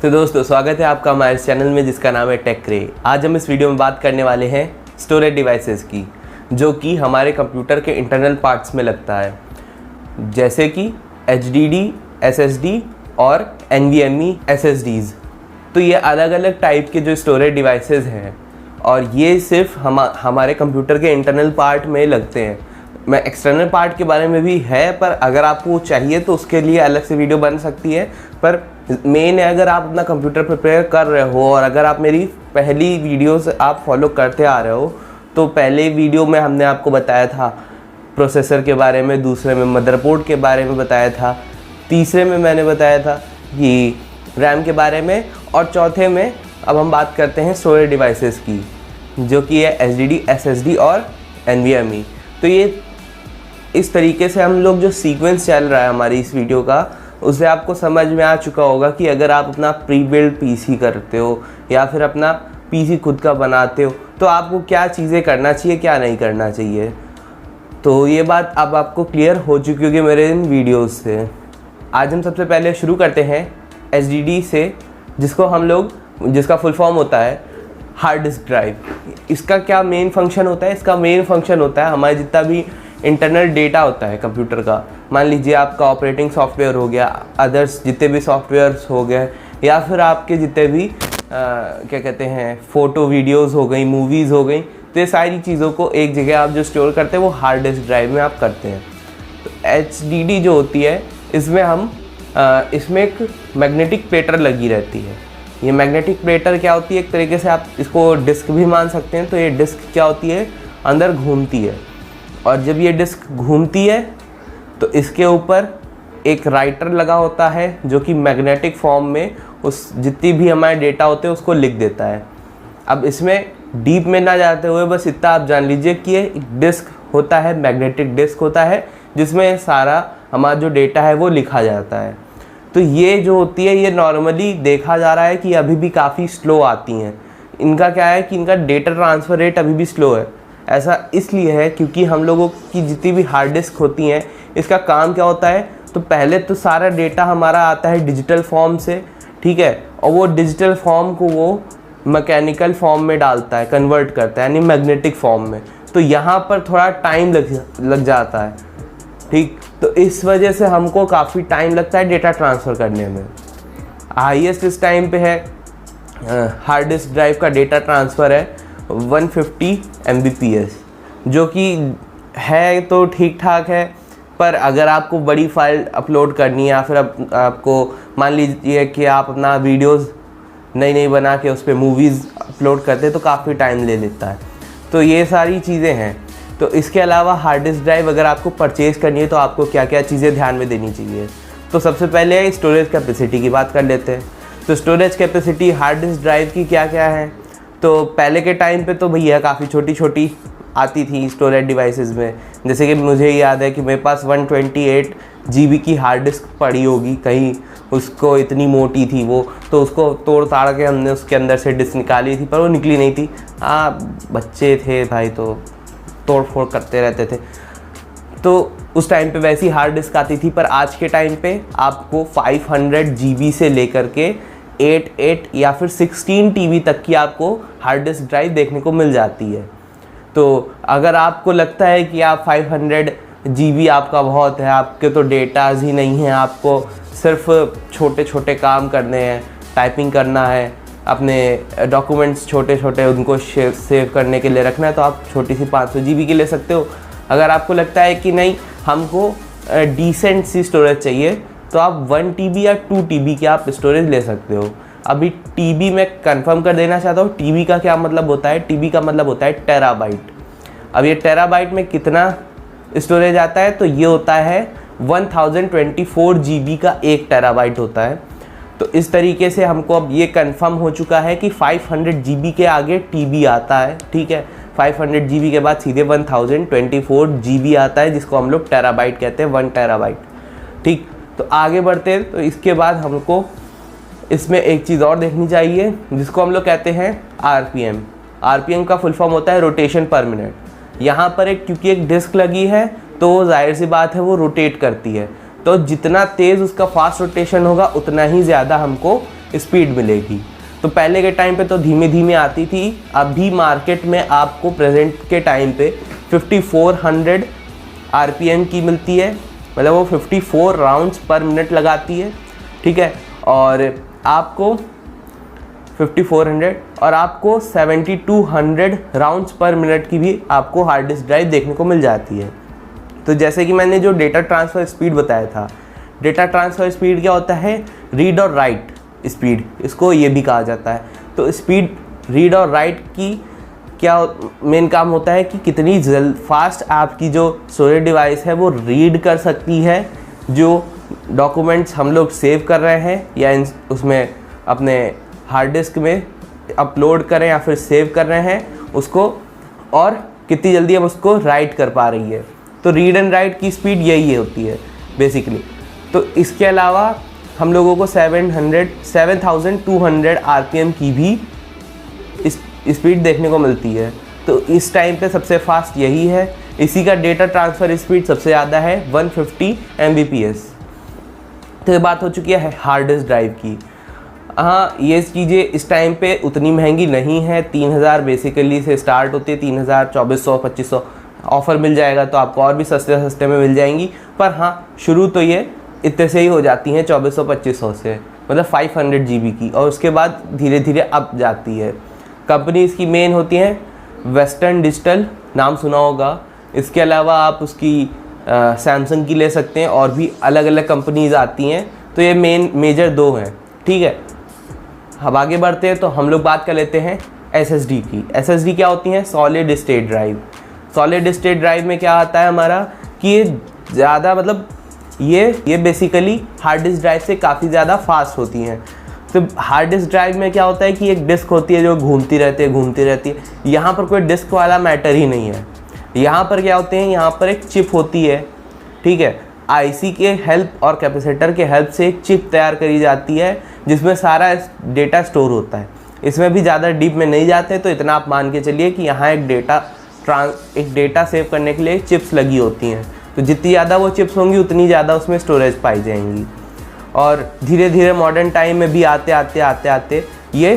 तो दोस्तों स्वागत है आपका हमारे इस चैनल में जिसका नाम है टेक्रे। आज हम इस वीडियो में बात करने वाले हैं स्टोरेज डिवाइसेस की, जो कि हमारे कंप्यूटर के इंटरनल पार्ट्स में लगता है, जैसे कि HDD, SSD और NVMe SSDs। तो ये अलग अलग टाइप के जो स्टोरेज डिवाइसेस हैं और ये सिर्फ हमारे कंप्यूटर के इंटरनल पार्ट में लगते हैं। मैं एक्सटर्नल पार्ट के बारे में भी है, पर अगर आपको चाहिए तो उसके लिए अलग से वीडियो बन सकती है। पर मेन है, अगर आप अपना कंप्यूटर प्रिपेयर कर रहे हो और अगर आप मेरी पहली वीडियोस आप फॉलो करते आ रहे हो, तो पहले वीडियो में हमने आपको बताया था प्रोसेसर के बारे में, दूसरे में मदरबोर्ड के बारे में बताया था, तीसरे में मैंने बताया था कि रैम के बारे में, और चौथे में अब हम बात करते हैं स्टोरेज डिवाइसेस की, जो कि है HDD, SSD और NVMe। तो ये इस तरीके से हम लोग जो सीक्वेंस चल रहा है हमारी इस वीडियो का, उससे आपको समझ में आ चुका होगा कि अगर आप अपना प्री बिल्ड पीसी करते हो या फिर अपना पीसी खुद का बनाते हो तो आपको क्या चीज़ें करना चाहिए, क्या नहीं करना चाहिए। तो ये बात अब आपको क्लियर हो चुकी होगी मेरे इन वीडियोस से। आज हम सबसे पहले शुरू करते हैं HDD से, जिसका फुल फॉर्म होता है हार्ड डिस्क ड्राइव। इसका क्या मेन फंक्शन होता है? इसका मेन फंक्शन होता है हमारे जितना भी इंटरनल डेटा होता है कंप्यूटर का, मान लीजिए आपका ऑपरेटिंग सॉफ्टवेयर हो गया, अदर्स जितने भी सॉफ्टवेयर्स हो गए, या फिर आपके जितने भी क्या कहते हैं फ़ोटो वीडियोस हो गई, मूवीज़ हो गई, तो ये सारी चीज़ों को एक जगह आप जो स्टोर करते हैं वो हार्ड डिस्क ड्राइव में आप करते हैं। तो HDD जो होती है इसमें एक मैग्नेटिक प्लेटर लगी रहती है। ये मैग्नेटिक प्लेटर क्या होती है, एक तरीके से आप इसको डिस्क भी मान सकते हैं। तो ये डिस्क क्या होती है, अंदर घूमती है, और जब ये डिस्क घूमती है तो इसके ऊपर एक राइटर लगा होता है जो कि मैग्नेटिक फॉर्म में उस जितनी भी हमारे डेटा होते हैं उसको लिख देता है। अब इसमें डीप में ना जाते हुए बस इतना आप जान लीजिए कि ये डिस्क होता है, मैग्नेटिक डिस्क होता है, जिसमें सारा हमारा जो डेटा है वो लिखा जाता है। तो ये जो होती है, ये नॉर्मली देखा जा रहा है कि अभी भी काफ़ी स्लो आती हैं। इनका क्या है कि इनका डेटा ट्रांसफ़र रेट अभी भी स्लो है। ऐसा इसलिए है क्योंकि हम लोगों की जितनी भी हार्ड डिस्क होती हैं, इसका काम क्या होता है, तो पहले तो सारा डेटा हमारा आता है डिजिटल फॉर्म से, ठीक है, और वो डिजिटल फॉर्म को वो मैकेनिकल फॉर्म में डालता है, कन्वर्ट करता है, यानी मैग्नेटिक फॉर्म में। तो यहाँ पर थोड़ा टाइम लग जाता है, ठीक। तो इस वजह से हमको काफ़ी टाइम लगता है डेटा ट्रांसफ़र करने में। हाईएस्ट इस टाइम पे है हार्ड डिस्क ड्राइव का डेटा ट्रांसफ़र है 150 Mbps, जो कि है तो ठीक ठाक है। पर अगर आपको बड़ी फाइल अपलोड करनी है या फिर आपको मान लीजिए कि आप अपना वीडियोस नई बना के उस पर मूवीज़ अपलोड करते हैं तो काफ़ी टाइम ले लेता है। तो ये सारी चीज़ें हैं। तो इसके अलावा हार्ड डिस्क ड्राइव अगर आपको परचेज़ करनी है तो आपको क्या क्या चीज़ें ध्यान में देनी चाहिए। तो सबसे पहले स्टोरेज कैपेसिटी की बात कर लेते हैं। तो storage capacity hard disk drive की क्या क्या है? तो पहले के टाइम पे तो भैया काफ़ी छोटी छोटी आती थी स्टोरेज डिवाइसेस में। जैसे कि मुझे याद है कि मेरे पास 128 GB की हार्ड डिस्क पड़ी होगी कहीं, उसको इतनी मोटी थी वो, तो उसको तोड़ ताड़ के हमने उसके अंदर से डिस्क निकाली थी, पर वो निकली नहीं थी। बच्चे थे भाई, तो तोड़ फोड़ करते रहते थे। तो उस टाइम पे वैसी हार्ड डिस्क आती थी। पर आज के टाइम पे आपको 500 GB से लेकर के 8 या फिर 16 TB तक की आपको हार्ड डिस्क ड्राइव देखने को मिल जाती है। तो अगर आपको लगता है कि आप 500 GB आपका बहुत है, आपके तो डेटाज ही नहीं है, आपको सिर्फ छोटे छोटे काम करने हैं, टाइपिंग करना है, अपने डॉक्यूमेंट्स छोटे छोटे उनको सेव करने के लिए रखना है, तो आप छोटी सी 500 GB की ले सकते हो। अगर आपको लगता है कि नहीं, हमको डिसेंट सी स्टोरेज चाहिए, तो आप 1 TB या 2 TB की आप स्टोरेज ले सकते हो। अभी TB में कंफर्म कर देना चाहता हूँ, TB का क्या मतलब होता है? TB का मतलब होता है टेराबाइट। अब ये टेराबाइट में कितना स्टोरेज आता है? तो ये होता है 1024 GB का 1 टेराबाइट होता है। तो इस तरीके से हमको अब ये कंफर्म हो चुका है कि 500 GB के आगे TB आता है, ठीक है। 500 GB के बाद सीधे 1024 GB आता है, जिसको हम लोग टेराबाइट कहते हैं, 1 टेराबाइट, ठीक। तो आगे बढ़ते हैं। तो इसके बाद हमको इसमें एक चीज़ और देखनी चाहिए, जिसको हम लोग कहते हैं RPM। RPM का फुल फॉर्म होता है रोटेशन पर मिनट। यहाँ पर क्योंकि एक डिस्क लगी है तो जाहिर सी बात है वो रोटेट करती है, तो जितना तेज़ उसका फास्ट रोटेशन होगा उतना ही ज़्यादा हमको स्पीड मिलेगी। तो पहले के टाइम पे तो धीमे धीमे आती थी, अभी मार्केट में आपको प्रेजेंट के टाइम पे 5400 आरपीएम की मिलती है, मतलब वो 54 राउंड्स पर मिनट लगाती है, ठीक है। और आपको 5400 और आपको 7200 राउंड्स पर मिनट की भी आपको हार्ड डिस्क ड्राइव देखने को मिल जाती है। तो जैसे कि मैंने जो डेटा ट्रांसफ़र स्पीड बताया था, डेटा ट्रांसफ़र स्पीड क्या होता है, रीड और राइट स्पीड, इसको ये भी कहा जाता है। तो स्पीड रीड और राइट की क्या मेन काम होता है कि कितनी फास्ट आपकी जो स्टोरेज डिवाइस है वो रीड कर सकती है जो डॉक्यूमेंट्स हम लोग सेव कर रहे हैं या उसमें अपने हार्ड डिस्क में अपलोड करें या फिर सेव कर रहे हैं उसको, और कितनी जल्दी हम उसको राइट कर पा रही है। तो रीड एंड राइट की स्पीड यही होती है बेसिकली। तो इसके अलावा हम लोगों को 7200 आरपीएम की भी स्पीड देखने को मिलती है। तो इस टाइम पे सबसे फास्ट यही है। इसी का डेटा ट्रांसफ़र स्पीड सबसे ज़्यादा है 150 Mbps। तो ये बात हो चुकी है हार्ड डिस्क ड्राइव की। हाँ, ये चीज़ें इस टाइम पे उतनी महंगी नहीं है, 3000 बेसिकली से स्टार्ट होती है, 3000, 2400, 2500 ऑफ़र मिल जाएगा तो आपको और भी सस्ते सस्ते में मिल जाएंगी। पर हाँ, शुरू तो ये इतने से ही हो जाती हैं 2400-2500 से, मतलब 500 GB की, और उसके बाद धीरे धीरे अप जाती है। कंपनी इसकी मेन होती हैं वेस्टर्न डिजिटल, नाम सुना होगा। इसके अलावा आप उसकी सैमसंग की ले सकते हैं, और भी अलग अलग कंपनीज़ आती हैं। तो ये मेजर दो हैं, ठीक है। अब आगे बढ़ते हैं तो हम लोग बात कर लेते हैं SSD की। SSD क्या होती हैं, solid state drive. Solid state drive में क्या आता है हमारा कि ये ज़्यादा, मतलब ये बेसिकली हार्ड डिस्क ड्राइव से काफ़ी ज़्यादा फास्ट होती हैं। तो हार्ड डिस्क ड्राइव में क्या होता है कि एक डिस्क होती है जो घूमती रहती है। यहाँ पर कोई डिस्क वाला मैटर ही नहीं है। यहाँ पर क्या होते हैं, यहाँ पर एक चिप होती है, ठीक है। आईसी के हेल्प और कैपेसिटर के हेल्प से एक चिप तैयार करी जाती है जिसमें सारा डेटा स्टोर होता है। इसमें भी ज़्यादा डीप में नहीं जाते, तो इतना आप मान के चलिए कि यहाँ एक डेटा सेव करने के लिए चिप्स लगी होती हैं। तो जितनी ज़्यादा वो चिप्स होंगी उतनी ज़्यादा उसमें स्टोरेज पाई जाएंगी। और धीरे धीरे मॉडर्न टाइम में भी आते आते ये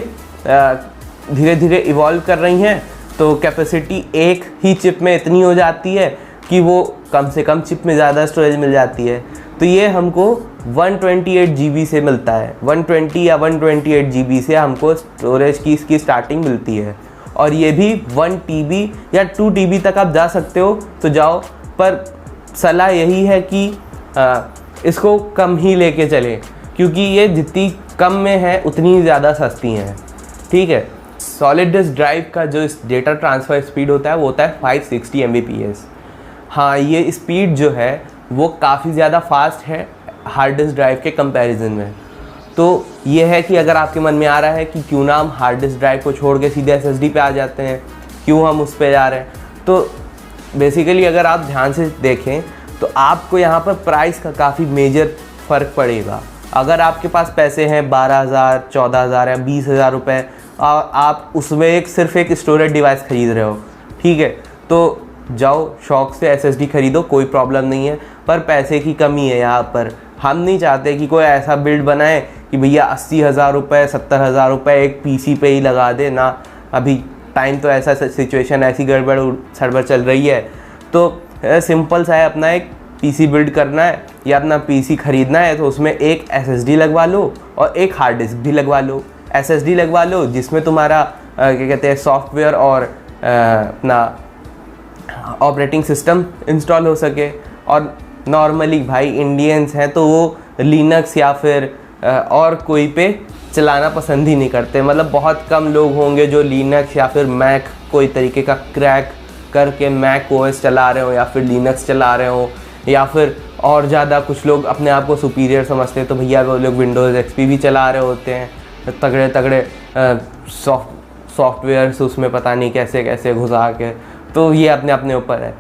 धीरे धीरे इवॉल्व कर रही हैं। तो कैपेसिटी एक ही चिप में इतनी हो जाती है कि वो कम से कम चिप में ज़्यादा स्टोरेज मिल जाती है। तो ये हमको 128 GB से मिलता है, 120 या 128 GB से हमको स्टोरेज की इसकी स्टार्टिंग मिलती है। और ये भी 1 TB या 2 TB तक आप जा सकते हो तो जाओ, पर सलाह यही है कि इसको कम ही लेके चलें, क्योंकि ये जितनी कम में है उतनी ज़्यादा सस्ती हैं, ठीक है। सॉलिड डिस्क ड्राइव का जो डेटा ट्रांसफ़र स्पीड होता है वो होता है 560 Mbps। हाँ, ये स्पीड जो है वो काफ़ी ज़्यादा फास्ट है हार्ड डिस्क ड्राइव के कंपैरिजन में। तो ये है कि अगर आपके मन में आ रहा है कि क्यों ना हम हार्ड डिस्क ड्राइव को छोड़ के सीधे SSD पे आ जाते हैं, क्यों हम उस पे जा रहे हैं, तो बेसिकली अगर आप ध्यान से देखें तो आपको यहाँ पर प्राइस का काफ़ी मेजर फ़र्क पड़ेगा। अगर आपके पास पैसे हैं 12,000, 14,000 या 20,000 रुपये, आप उसमें सिर्फ एक स्टोरेज डिवाइस ख़रीद रहे हो, ठीक है, तो जाओ शौक़ से SSD ख़रीदो, कोई प्रॉब्लम नहीं है। पर पैसे की कमी है यहाँ पर। हम नहीं चाहते कि कोई ऐसा बिल्ड बनाए कि भैया 80,000 रुपये, 70,000 रुपये एक PC पे ही लगा दे ना। अभी टाइम तो ऐसा सिचुएशन, ऐसी गड़बड़ सड़बड़ चल रही है। तो सिंपल सा है, अपना एक PC बिल्ड करना है या अपना PC ख़रीदना है तो उसमें एक SSD लगवा लो और एक हार्ड डिस्क भी लगवा लो। SSD लगवा लो जिसमें तुम्हारा क्या कहते हैं सॉफ्टवेयर और अपना ऑपरेटिंग सिस्टम इंस्टॉल हो सके। और नॉर्मली भाई इंडियंस हैं तो वो लिनक्स या फिर और कोई पे चलाना पसंद ही नहीं करते। मतलब बहुत कम लोग होंगे जो लिनक्स या फिर मैक कोई तरीके का क्रैक करके मैक OS चला रहे हो या फिर लिनक्स चला रहे हो, या फिर और ज़्यादा कुछ लोग अपने आप को सुपीरियर समझते हैं तो भैया वो लोग विंडोज़ XP भी चला रहे होते हैं, तगड़े तगड़े सॉफ्टवेयर्स उसमें पता नहीं कैसे कैसे घुसा के। तो ये अपने अपने ऊपर है।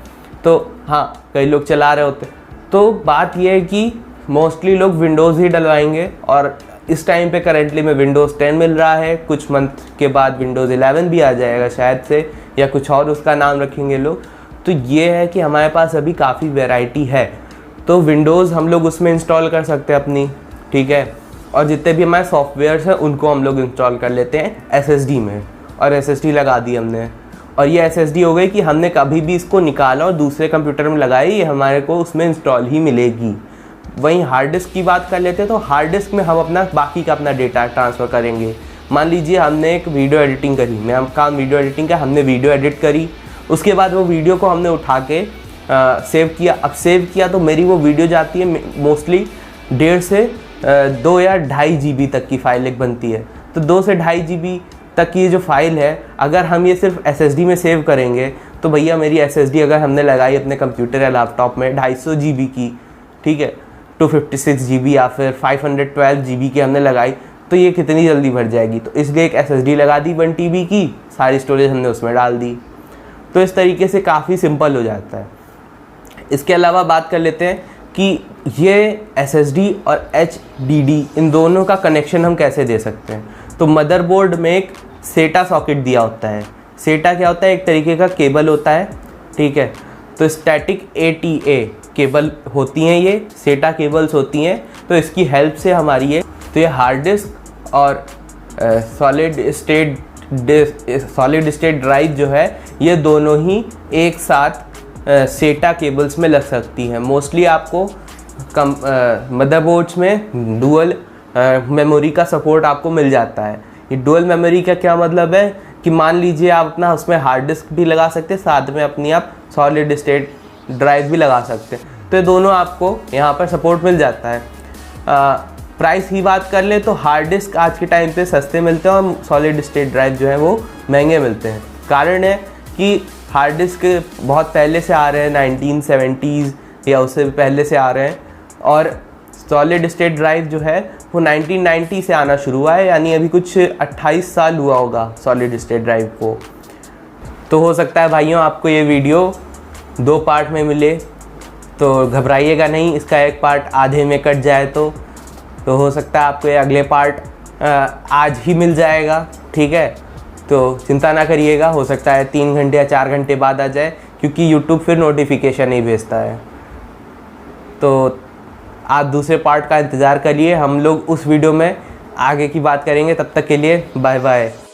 तो हाँ, कई लोग चला रहे होते। तो बात ये है कि मोस्टली लोग विंडोज़ ही डलवाएंगे, और इस टाइम पे करेंटली में विंडोज़ 10 मिल रहा है, कुछ मंथ के बाद विंडोज़ 11 भी आ जाएगा शायद से, या कुछ और उसका नाम रखेंगे लोग। तो ये है कि हमारे पास अभी काफ़ी वैरायटी है, तो विंडोज़ हम लोग उसमें इंस्टॉल कर सकते हैं अपनी, ठीक है। और जितने भी हमारे सॉफ्टवेयर्स हैं उनको हम लोग इंस्टॉल कर लेते हैं SSD में, और SSD लगा दी हमने। और ये SSD हो गई कि हमने कभी भी इसको निकाला और दूसरे कंप्यूटर में लगाई, ये हमारे को उसमें इंस्टॉल ही मिलेगी। वहीं हार्ड डिस्क की बात कर लेते हैं, तो हार्ड डिस्क में हम अपना बाकी का अपना डेटा ट्रांसफ़र करेंगे। मान लीजिए हमने एक वीडियो एडिटिंग करी, मेरा काम वीडियो एडिटिंग का, हमने वीडियो एडिट करी, उसके बाद वो वीडियो को हमने उठा के सेव किया। अब सेव किया तो मेरी वो वीडियो जाती है मोस्टली 1.5 से 2 या 2.5 GB तक की फ़ाइल एक बनती है। तो 2 से 2.5 GB तक की जो फाइल है, अगर हम ये सिर्फ SSD में सेव करेंगे तो भैया मेरी SSD अगर हमने लगाई अपने कंप्यूटर या लैपटॉप में 250 GB की, ठीक है, 256 GB या फिर 512 GB की हमने लगाई, तो ये कितनी जल्दी भर जाएगी। तो इसलिए एक SSD लगा दी 1 TB की, सारी स्टोरेज हमने उसमें डाल दी। तो इस तरीके से काफ़ी सिंपल हो जाता है। इसके अलावा बात कर लेते हैं कि ये SSD और HDD इन दोनों का कनेक्शन हम कैसे दे सकते हैं। तो मदरबोर्ड में एक SATA सॉकेट दिया होता है। SATA क्या होता है, एक तरीके का केबल होता है, ठीक है। तो स्टैटिक ATA केबल होती हैं, ये SATA केबल्स होती हैं। तो इसकी हेल्प से हमारी ये हार्ड डिस्क और सॉलिड स्टेट ड्राइव जो है, ये दोनों ही एक साथ SATA केबल्स में लग सकती हैं। मोस्टली आपको मदरबोर्ड्स में डुअल मेमोरी का सपोर्ट आपको मिल जाता है। ये डुअल मेमोरी का क्या मतलब है कि मान लीजिए आप अपना उसमें हार्ड डिस्क भी लगा सकते हैं, साथ में अपनी आप सॉलिड स्टेट ड्राइव भी लगा सकते हैं। तो ये दोनों आपको यहाँ पर सपोर्ट मिल जाता है। प्राइस की बात कर ले तो हार्ड डिस्क आज के टाइम पे सस्ते मिलते हैं और सॉलिड स्टेट ड्राइव जो है वो महंगे मिलते हैं। कारण है कि हार्ड डिस्क बहुत पहले से आ रहे हैं, 1970s या उससे पहले से आ रहे हैं, और सॉलिड स्टेट ड्राइव जो है वो 1990 से आना शुरू हुआ है, यानी अभी कुछ 28 साल हुआ होगा सॉलिड स्टेट ड्राइव को। तो हो सकता है भाइयों आपको ये वीडियो 2 पार्ट में मिले, तो घबराइएगा नहीं, इसका एक पार्ट आधे में कट जाए तो हो सकता है आपको ये अगले पार्ट आज ही मिल जाएगा, ठीक है। तो चिंता ना करिएगा, हो सकता है 3 घंटे या 4 घंटे बाद आ जाए, क्योंकि YouTube फिर नोटिफिकेशन नहीं भेजता है। तो आप दूसरे पार्ट का इंतज़ार करिए, हम लोग उस वीडियो में आगे की बात करेंगे। तब तक के लिए बाय बाय।